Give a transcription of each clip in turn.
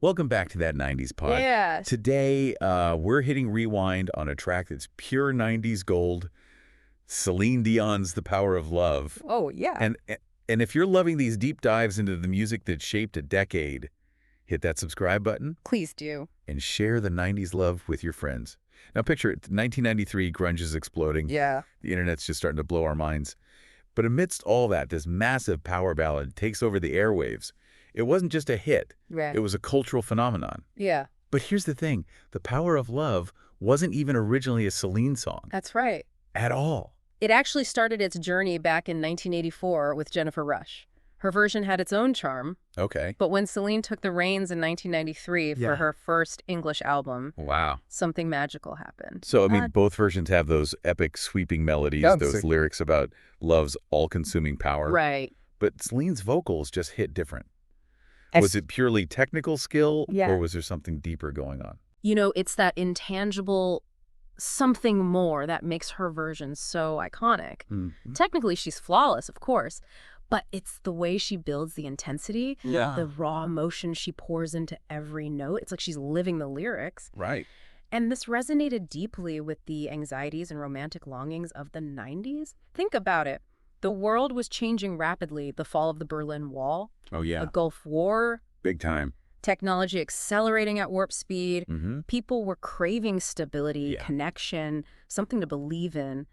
Welcome back to that 90s pod. Yes. Today, we're hitting rewind on a track that's pure 90s gold, Celine Dion's The Power of Love. Oh, yeah. And if you're loving these deep dives into the music that shaped a decade, hit that subscribe button Please do. and share the 90s love with your friends. Now picture it, 1993, grunge is exploding. Yeah. The internet's just starting to blow our minds. But amidst all that, this massive power ballad takes over the airwaves. It wasn't just a hit. Right. It was a cultural phenomenon. Yeah, But here's the thing. The Power of Love wasn't even originally a Celine song that's right. at all. It actually started its journey back in 1984 with Jennifer Rush. Her version had its own charm, Okay. but when Celine took the reins in 1993 for Yeah. her first English album, Wow. something magical happened. So, I mean, both versions have those epic sweeping melodies, those lyrics about love's all-consuming power. Right. But Celine's vocals just hit different. As- Was it purely technical skill, Yeah. or was there something deeper going on? You know, it's that intangible something more that makes her version so iconic. Mhm. Technically, she's flawless, of course, but it's the way she builds the intensity, Yeah. the raw emotion she pours into every note. It's like she's living the lyrics. Right. And this resonated deeply with the anxieties and romantic longings of the 90s. Think about it. The world was changing rapidly. The fall of the Berlin Wall, Oh, yeah. a Gulf War, Big time. technology accelerating at warp speed. Mm-hmm. People were craving stability, Yeah. connection, something to believe in.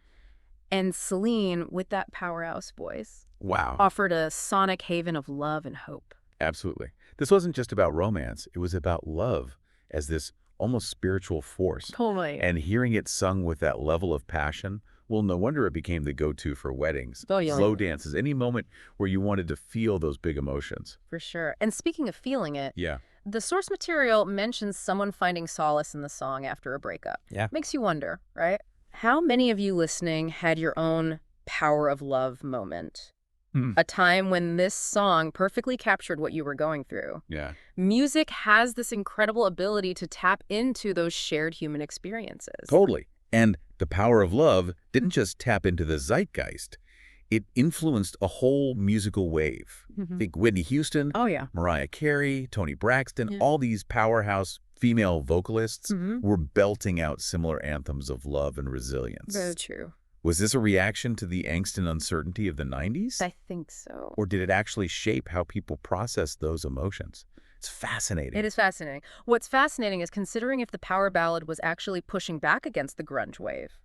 And Celine, with that powerhouse voice, Wow. offered a sonic haven of love and hope. Absolutely. This wasn't just about romance. It was about love as this almost spiritual force. Totally. And hearing it sung with that level of passion, well, no wonder it became the go-to for weddings, Oh, yeah. slow dances, any moment where you wanted to feel those big emotions. For sure. And speaking of feeling it, Yeah. the source material mentions someone finding solace in the song after a breakup. Yeah. Makes you wonder, right? How many of you listening had your own power of love moment? A time when this song perfectly captured what you were going through. Yeah. Music has this incredible ability to tap into those shared human experiences. Totally. And the power of love didn't just tap into the zeitgeist. It influenced a whole musical wave. Mhm. Think Whitney Houston, Oh, yeah. Mariah Carey, Toni Braxton, Yeah. all these powerhouse female vocalists Mhm. were belting out similar anthems of love and resilience. Very true. Was this a reaction to the angst and uncertainty of the 90s? I think so. Or did it actually shape how people process those emotions? It's fascinating. It is fascinating. What's fascinating is considering if the power ballad was actually pushing back against the grunge wave.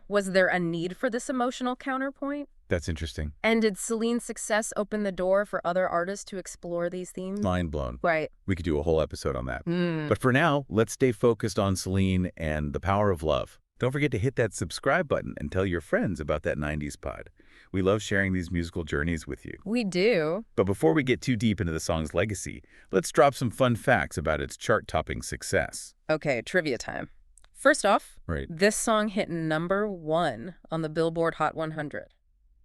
Was there a need for this emotional counterpoint? That's interesting. And did Celine's success open the door for other artists to explore these themes? Mind blown. Right. We could do a whole episode on that. But for now, let's stay focused on Celine and the power of love. Don't forget to hit that subscribe button and tell your friends about that 90s pod. We love sharing these musical journeys with you. We do. But before we get too deep into the song's legacy, let's drop some fun facts about its chart-topping success. Okay, trivia time. First off, Right. this song hit #1 on the Billboard Hot 100.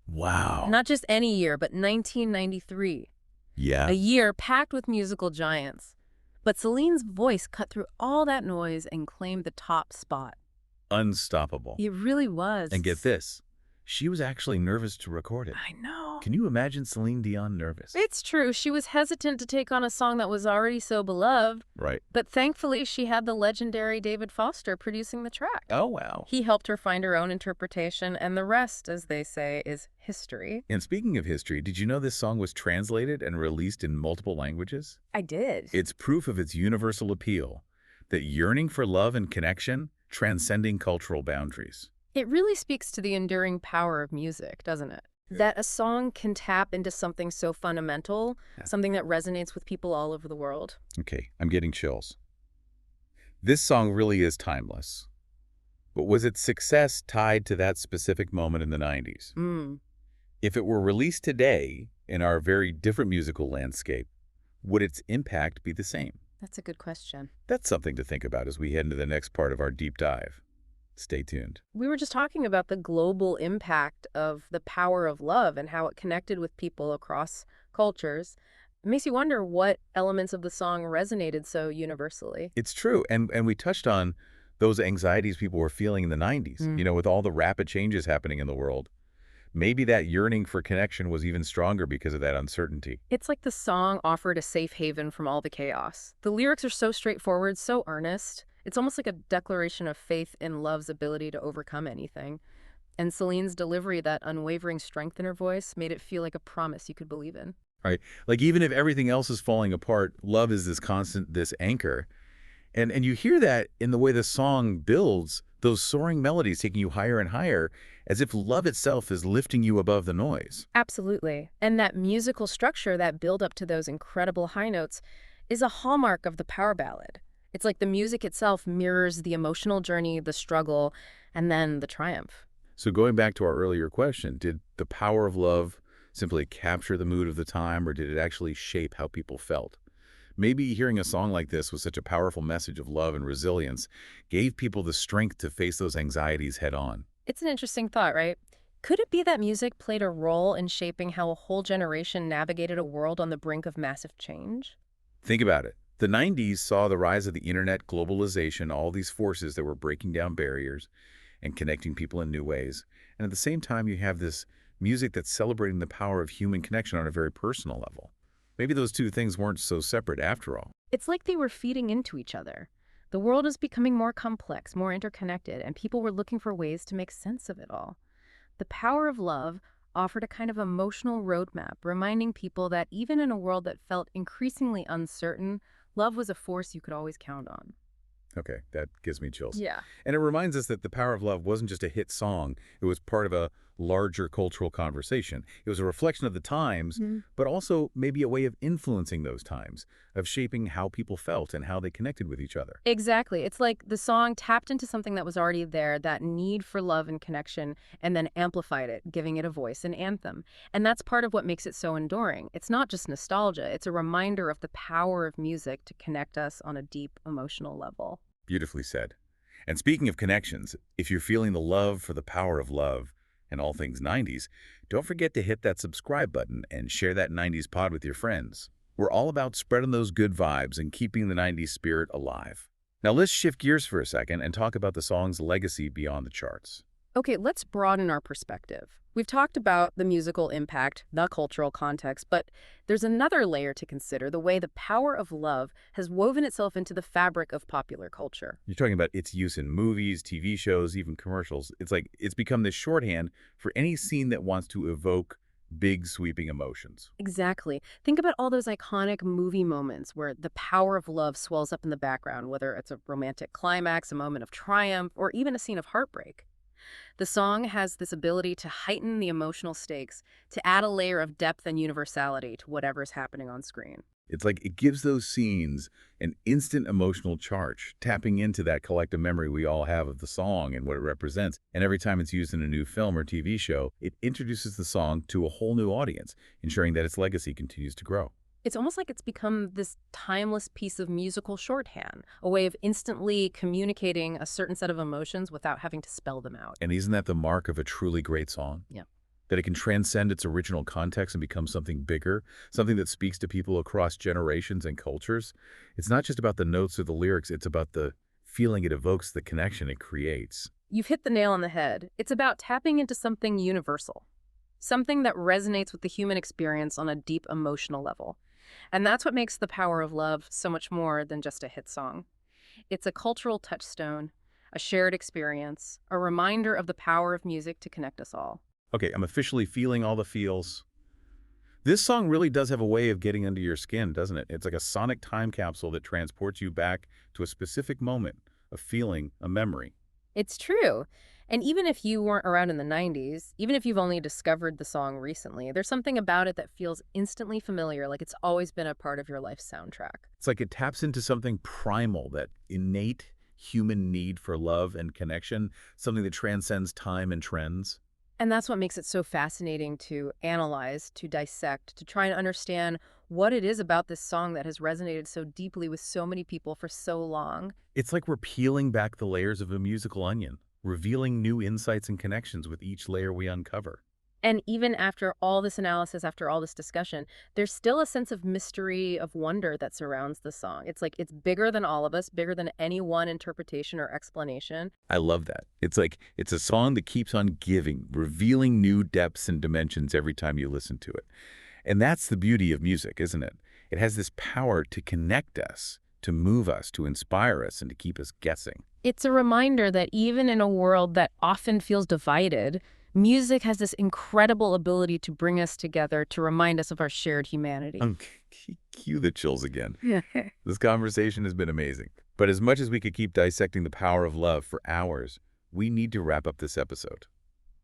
Wow. Not just any year, but 1993. Yeah. A year packed with musical giants. But Celine's voice cut through all that noise and claimed the top spot. Unstoppable. It really was. And get this, she was actually nervous to record it. I know. Can you imagine Celine Dion nervous? It's true. She was hesitant to take on a song that was already so beloved, Right. but thankfully she had the legendary David Foster producing the track. Oh, wow. He helped her find her own interpretation, and the rest, as they say, is history. And speaking of history, did you know this song was translated and released in multiple languages? I did. It's proof of its universal appeal, that yearning for love and connection, transcending cultural boundaries. It really speaks to the enduring power of music, doesn't it? That a song can tap into something so fundamental, something that resonates with people all over the world. Okay, I'm getting chills. This song really is timeless. But was its success tied to that specific moment in the 90s? If it were released today in our very different musical landscape, would its impact be the same? That's a good question. That's something to think about as we head into the next part of our deep dive. Stay tuned. We were just talking about the global impact of the power of love and how it connected with people across cultures. It makes you wonder what elements of the song resonated so universally. It's true. And we touched on those anxieties people were feeling in the 90s, with all the rapid changes happening in the world. Maybe that yearning for connection was even stronger because of that uncertainty. It's like the song offered a safe haven from all the chaos. The lyrics are so straightforward, so earnest. It's almost like a declaration of faith in love's ability to overcome anything. And Celine's delivery, that unwavering strength in her voice, made it feel like a promise you could believe in. Right? Like even if everything else is falling apart, love is this constant, this anchor. And you hear that in the way the song builds, those soaring melodies taking you higher and higher, as if love itself is lifting you above the noise. Absolutely. And that musical structure, that build up to those incredible high notes, is a hallmark of the power ballad. It's like the music itself mirrors the emotional journey, the struggle, and then the triumph. So going back to our earlier question, did the power of love simply capture the mood of the time, or did it actually shape how people felt? Maybe hearing a song like this with such a powerful message of love and resilience gave people the strength to face those anxieties head on. It's an interesting thought, right? Could it be that music played a role in shaping how a whole generation navigated a world on the brink of massive change? Think about it. The 90s saw the rise of the internet, globalization, all these forces that were breaking down barriers and connecting people in new ways. And at the same time, you have this music that's celebrating the power of human connection on a very personal level. Maybe those two things weren't so separate after all. It's like they were feeding into each other. The world is becoming more complex, more interconnected, and people were looking for ways to make sense of it all. The power of love offered a kind of emotional roadmap, reminding people that even in a world that felt increasingly uncertain, love was a force you could always count on. Okay, that gives me chills. Yeah. And it reminds us that The Power of Love wasn't just a hit song. It was part of a larger cultural conversation. It was a reflection of the times, but also maybe a way of influencing those times, of shaping how people felt and how they connected with each other. Exactly. It's like the song tapped into something that was already there, that need for love and connection, and then amplified it, giving it a voice and anthem. And that's part of what makes it so enduring. It's not just nostalgia, it's a reminder of the power of music to connect us on a deep emotional level. Beautifully said. And speaking of connections, if you're feeling the love for The Power of Love and all things 90s, don't forget to hit that subscribe button and share that 90s pod with your friends. We're all about spreading those good vibes and keeping the 90s spirit alive. Now let's shift gears for a second and talk about the song's legacy beyond the charts. Okay, let's broaden our perspective. We've talked about the musical impact, the cultural context, but there's another layer to consider, the way the power of love has woven itself into the fabric of popular culture. You're talking about its use in movies, TV shows, even commercials. It's like it's become this shorthand for any scene that wants to evoke big, sweeping emotions. Exactly. Think about all those iconic movie moments where the power of love swells up in the background, whether it's a romantic climax, a moment of triumph, or even a scene of heartbreak. The song has this ability to heighten the emotional stakes, to add a layer of depth and universality to whatever's happening on screen. It's like it gives those scenes an instant emotional charge, tapping into that collective memory we all have of the song and what it represents. And every time it's used in a new film or TV show, it introduces the song to a whole new audience, ensuring that its legacy continues to grow. It's almost like it's become this timeless piece of musical shorthand, a way of instantly communicating a certain set of emotions without having to spell them out. And isn't that the mark of a truly great song? Yeah. That it can transcend its original context and become something bigger, something that speaks to people across generations and cultures. It's not just about the notes or the lyrics, it's about the feeling it evokes, the connection it creates. You've hit the nail on the head. It's about tapping into something universal, something that resonates with the human experience on a deep emotional level. And that's what makes The Power of Love so much more than just a hit song. It's a cultural touchstone, a shared experience, a reminder of the power of music to connect us all. Okay, I'm officially feeling all the feels. This song really does have a way of getting under your skin, doesn't it? It's like a sonic time capsule that transports you back to a specific moment, a feeling, a memory. It's true. And even if you weren't around in the 90s, even if you've only discovered the song recently, there's something about it that feels instantly familiar, like it's always been a part of your life's soundtrack. It's like it taps into something primal, that innate human need for love and connection, something that transcends time and trends. And that's what makes it so fascinating to analyze, to dissect, to try and understand what it is about this song that has resonated so deeply with so many people for so long. It's like we're peeling back the layers of a musical onion, revealing new insights and connections with each layer we uncover. And even after all this analysis, after all this discussion, there's still a sense of mystery, of wonder that surrounds the song. It's like it's bigger than all of us, bigger than any one interpretation or explanation. I love that. It's like it's a song that keeps on giving, revealing new depths and dimensions every time you listen to it. And that's the beauty of music, isn't it? It has this power to connect us, to move us, to inspire us, and to keep us guessing. It's a reminder that even in a world that often feels divided, music has this incredible ability to bring us together, to remind us of our shared humanity. Cue the chills again. This conversation has been amazing. But as much as we could keep dissecting the power of love for hours, we need to wrap up this episode.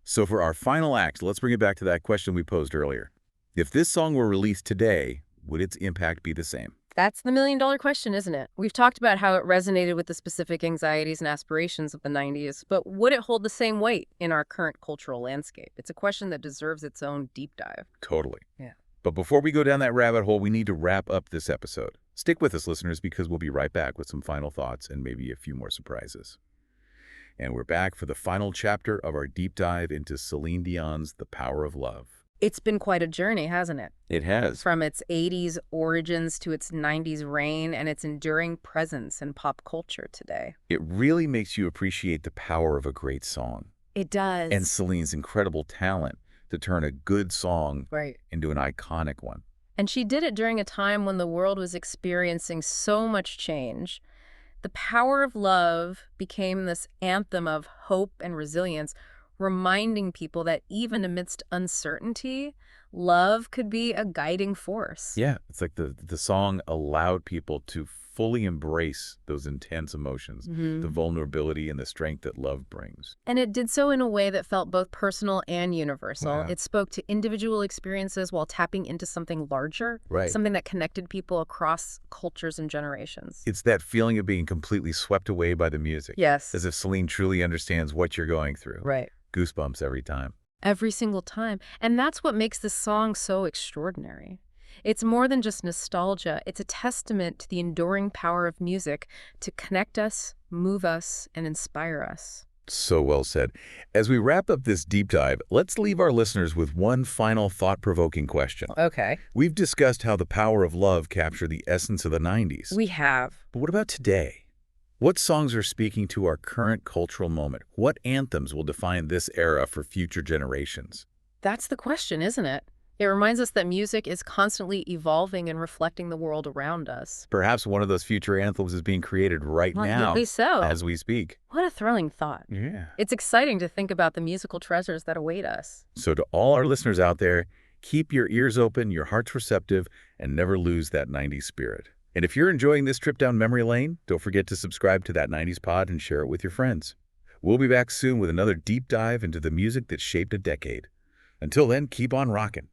So for our final act, let's bring it back to that question we posed earlier. If this song were released today, would its impact be the same? That's the million-dollar question, isn't it? We've talked about how it resonated with the specific anxieties and aspirations of the 90s, but would it hold the same weight in our current cultural landscape? It's a question that deserves its own deep dive. Totally. Yeah. But before we go down that rabbit hole, we need to wrap up this episode. Stick with us, listeners, because we'll be right back with some final thoughts and maybe a few more surprises. And we're back for the final chapter of our deep dive into Celine Dion's The Power of Love. It's been quite a journey, hasn't it? It has. From its 80s origins to its 90s reign and its enduring presence in pop culture today. It really makes you appreciate the power of a great song. It does. And Celine's incredible talent to turn a good song right. into an iconic one. And she did it during a time when the world was experiencing so much change. The Power of Love became this anthem of hope and resilience, reminding people that even amidst uncertainty, love could be a guiding force. Yeah, it's like the song allowed people to fully embrace those intense emotions, the vulnerability and the strength that love brings. And it did so in a way that felt both personal and universal. Wow. It spoke to individual experiences while tapping into something larger, Right. something that connected people across cultures and generations. It's that feeling of being completely swept away by the music. Yes. As if Celine truly understands what you're going through. Right. Goosebumps every time. Every single time. And that's what makes this song so extraordinary. It's more than just nostalgia. It's a testament to the enduring power of music to connect us, move us, and inspire us. So well said. As we wrap up this deep dive, let's leave our listeners with one final thought-provoking question. Okay. We've discussed how the power of love captured the essence of the 90s. We have. But what about today? What songs are speaking to our current cultural moment? What anthems will define this era for future generations? That's the question, isn't it? It reminds us that music is constantly evolving and reflecting the world around us. Perhaps one of those future anthems is being created right now Maybe so. as we speak. What a thrilling thought. Yeah. It's exciting to think about the musical treasures that await us. So to all our listeners out there, keep your ears open, your hearts receptive, and never lose that 90s spirit. And if you're enjoying this trip down memory lane, don't forget to subscribe to That 90s Pod and share it with your friends. We'll be back soon with another deep dive into the music that shaped a decade. Until then, keep on rocking.